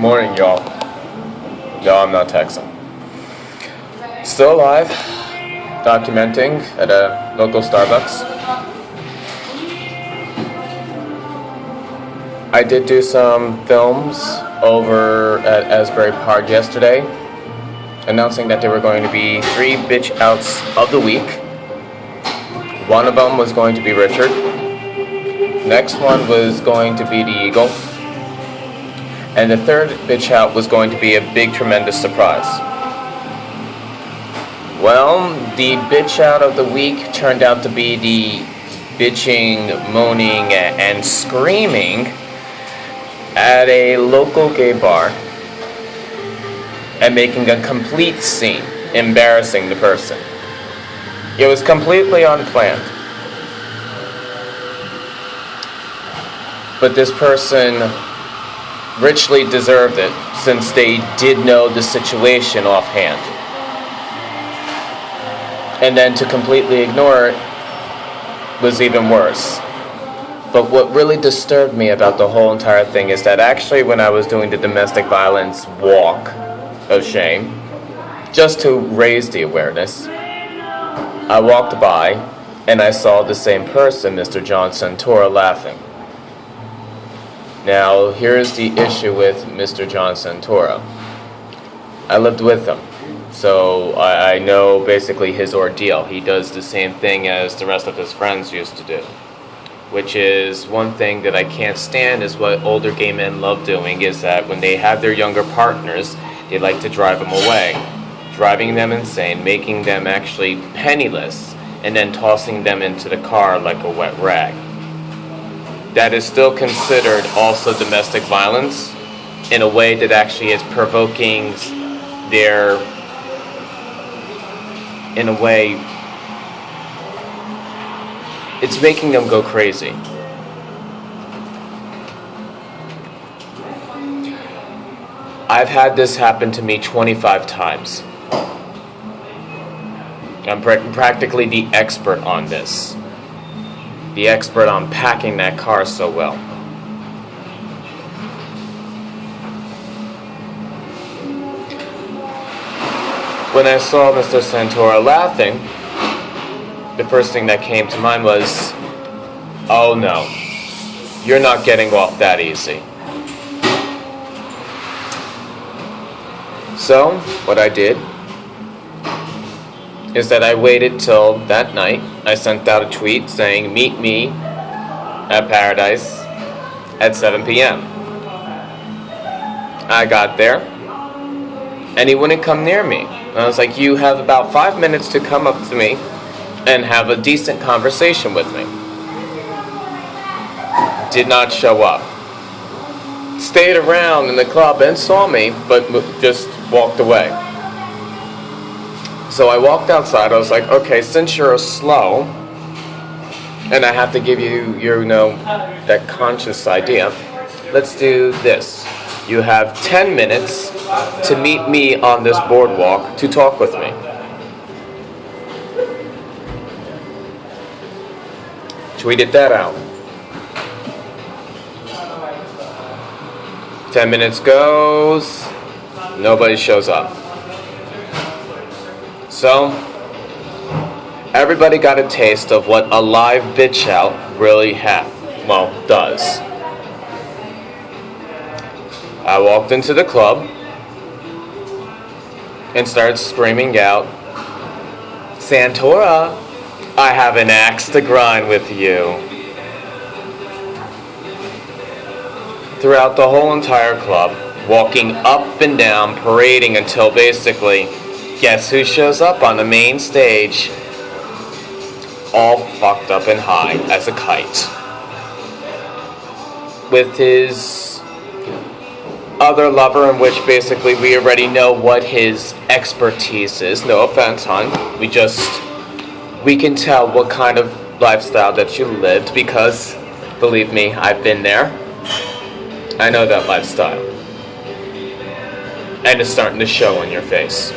Morning, y'all. No, I'm not texting. Still alive, documenting at a local Starbucks. I did do some films over at Asbury Park yesterday, announcing that there were going to be 3 bitch outs of the week. One of them was going to be Richard. Next one was going to be the Eagle. And the third bitch out was going to be a big, tremendous surprise. Well, the bitch out of the week turned out to be the bitching, moaning, and screaming at a local gay bar and making a complete scene, embarrassing the person. It was completely unplanned. But this person richly deserved it, since they did know the situation offhand. And then to completely ignore it was even worse. But what really disturbed me about the whole entire thing is that actually when I was doing the domestic violence walk of shame, just to raise the awareness, I walked by and I saw the same person, Mr. John Santora, laughing. Now, here's the issue with Mr. John Santora. I lived with him, so I know basically his ordeal. He does the same thing as the rest of his friends used to do, which is one thing that I can't stand is what older gay men love doing, is that when they have their younger partners, they like to drive them away, driving them insane, making them actually penniless, and then tossing them into the car like a wet rag. That is still considered also domestic violence in a way that actually is provoking their, in a way, it's making them go crazy. I've had this happen to me 25 times. I'm practically the expert on this. The expert on packing that car so well. When I saw Mr. Santora laughing, the first thing that came to mind was, oh no, you're not getting off that easy. So, what I did is that I waited till that night. I sent out a tweet saying, meet me at Paradise at 7 p.m. I got there, and he wouldn't come near me. I was like, you have about 5 minutes to come up to me and have a decent conversation with me. Did not show up. Stayed around in the club and saw me, but just walked away. So I walked outside. I was like, okay, since you're slow, and I have to give you, that conscious idea, let's do this. You have 10 minutes to meet me on this boardwalk to talk with me. Tweeted that out. 10 minutes goes, nobody shows up. So, everybody got a taste of what a live bitch out really does. I walked into the club and started screaming out, Santora, I have an axe to grind with you. Throughout the whole entire club, walking up and down, parading until basically, guess who shows up on the main stage? All fucked up and high as a kite. With his other lover, in which basically we already know what his expertise is. No offense, hon. We can tell what kind of lifestyle that you lived because, believe me, I've been there. I know that lifestyle. And it's starting to show on your face.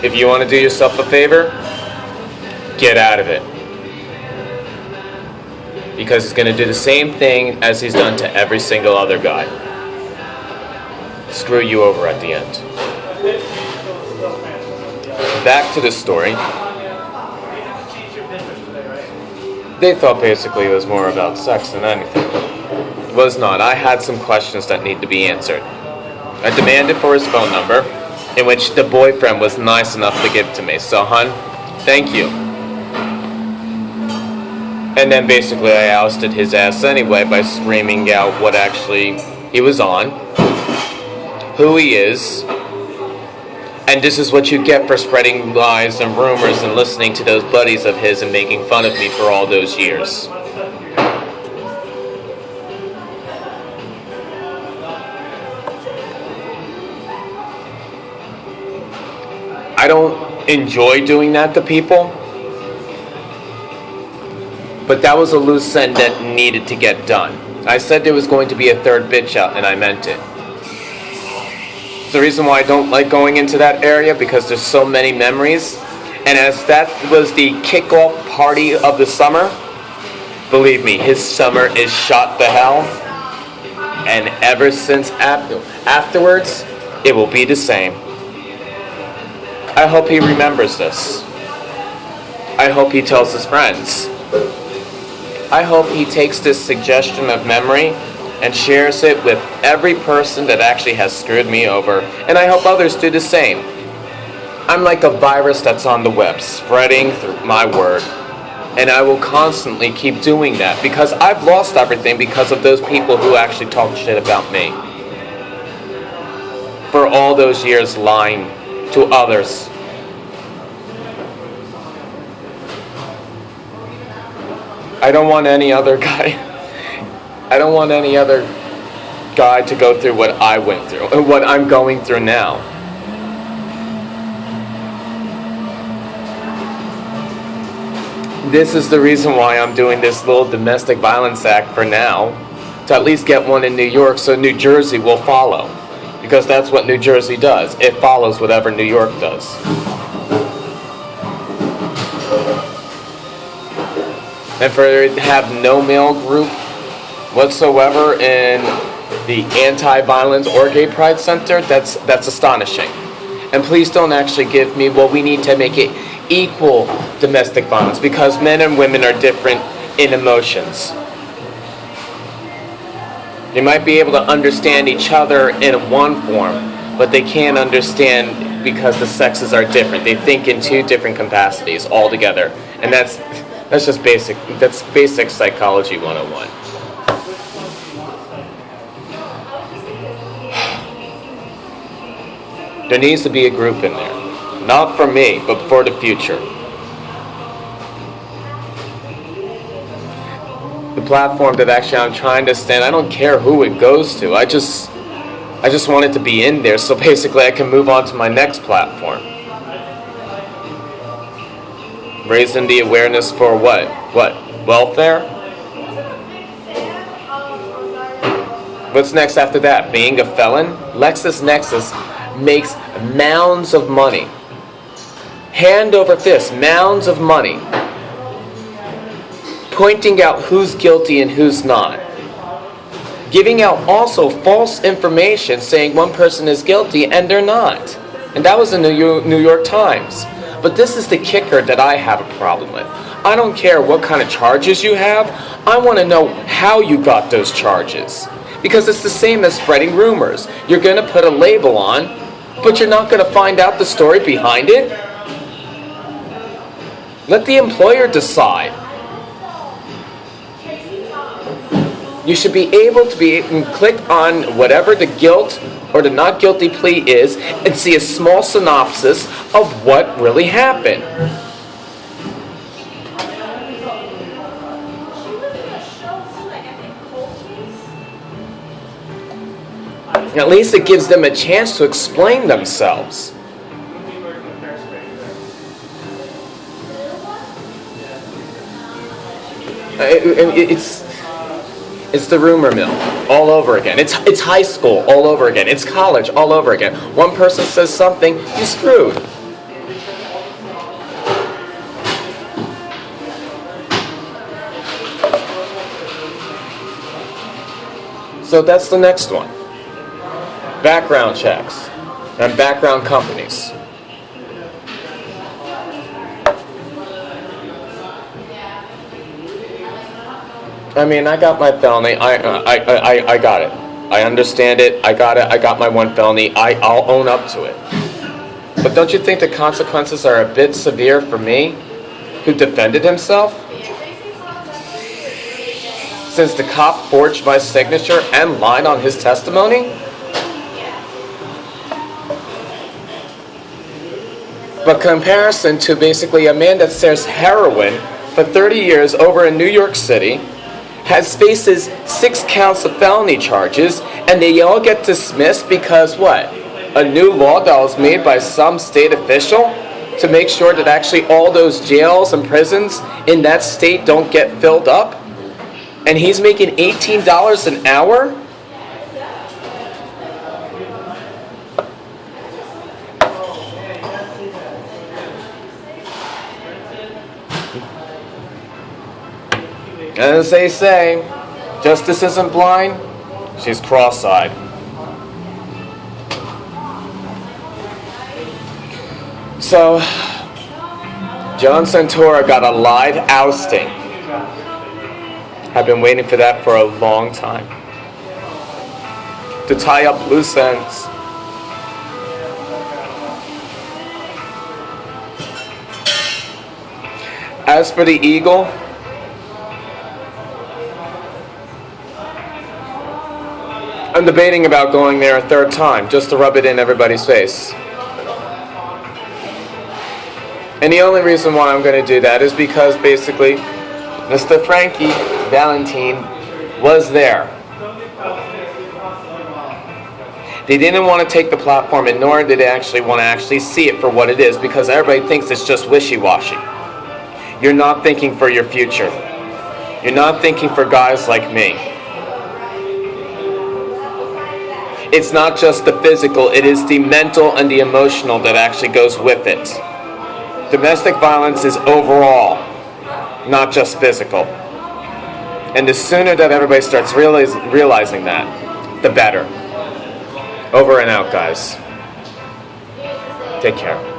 If you want to do yourself a favor, get out of it. Because he's going to do the same thing as he's done to every single other guy. screw you over at the end. Back to the story. They thought basically it was more about sex than anything. It was not. I had some questions that need to be answered. I demanded for his phone number, in which the boyfriend was nice enough to give to me. So, hun, thank you. And then basically I ousted his ass anyway by screaming out what actually he was on, who he is, and this is what you get for spreading lies and rumors and listening to those buddies of his and making fun of me for all those years. I don't enjoy doing that to people, but that was a loose end that needed to get done. I said there was going to be a third bitch out, and I meant it. It's the reason why I don't like going into that area, because there's so many memories. And as that was the kickoff party of the summer, believe me, his summer is shot to hell. And ever since afterwards, it will be the same. I hope he remembers this. I hope he tells his friends. I hope he takes this suggestion of memory and shares it with every person that actually has screwed me over. And I hope others do the same. I'm like a virus that's on the web, spreading through my word. And I will constantly keep doing that, because I've lost everything because of those people who actually talk shit about me. For all those years lying to others. I don't want any other guy. I don't want any other guy to go through what I went through and what I'm going through now. This is the reason why I'm doing this little domestic violence act for now, to at least get one in New York so New Jersey will follow. Because that's what New Jersey does. It follows whatever New York does. And for it to have no male group whatsoever in the anti-violence or gay pride center, that's astonishing. And please don't actually give me, well, we need to make it equal domestic violence, because men and women are different in emotions. They might be able to understand each other in one form, but they can't understand because the sexes are different. They think in two different capacities altogether. And that's just basic. That's basic psychology 101. There needs to be a group in there. Not for me, but for the future. The platform that actually I'm trying to stand, I don't care who it goes to. I just want it to be in there, so basically I can move on to my next platform. Raising the awareness for what? What? Welfare? What's next after that? Being a felon? LexisNexis makes mounds of money. Hand over fist, mounds of money. Pointing out who's guilty and who's not. Giving out also false information saying one person is guilty and they're not. And that was in the New York Times. But this is the kicker that I have a problem with. I don't care what kind of charges you have. I want to know how you got those charges. Because it's the same as spreading rumors. You're going to put a label on, but you're not going to find out the story behind it. Let the employer decide. You should be able to click on whatever the guilt or the not guilty plea is and see a small synopsis of what really happened. At least it gives them a chance to explain themselves. It's the rumor mill all over again. It's high school all over again. It's college all over again. One person says something, you're screwed. So that's the next one. background checks and background companies. I mean, I got my felony. I got it. I understand it. I got it. I got my one felony. I'll own up to it. But don't you think the consequences are a bit severe for me, who defended himself? Since the cop forged my signature and lied on his testimony? But comparison to basically a man that sells heroin for 30 years over in New York City, faces 6 counts of felony charges, and they all get dismissed because what? A new law that was made by some state official to make sure that actually all those jails and prisons in that state don't get filled up? And he's making $18 an hour? As they say, justice isn't blind, she's cross-eyed. So, John Santora got a live ousting. I've been waiting for that for a long time. To tie up loose ends. As for the Eagle, I'm debating about going there a third time, just to rub it in everybody's face. And the only reason why I'm going to do that is because basically Mr. Frankie Valentine was there. They didn't want to take the platform, and nor did they actually want to actually see it for what it is, because everybody thinks it's just wishy-washy. You're not thinking for your future. You're not thinking for guys like me. It's not just the physical, it is the mental and the emotional that actually goes with it. Domestic violence is overall, not just physical. And the sooner that everybody starts realizing that, the better. Over and out, guys. Take care.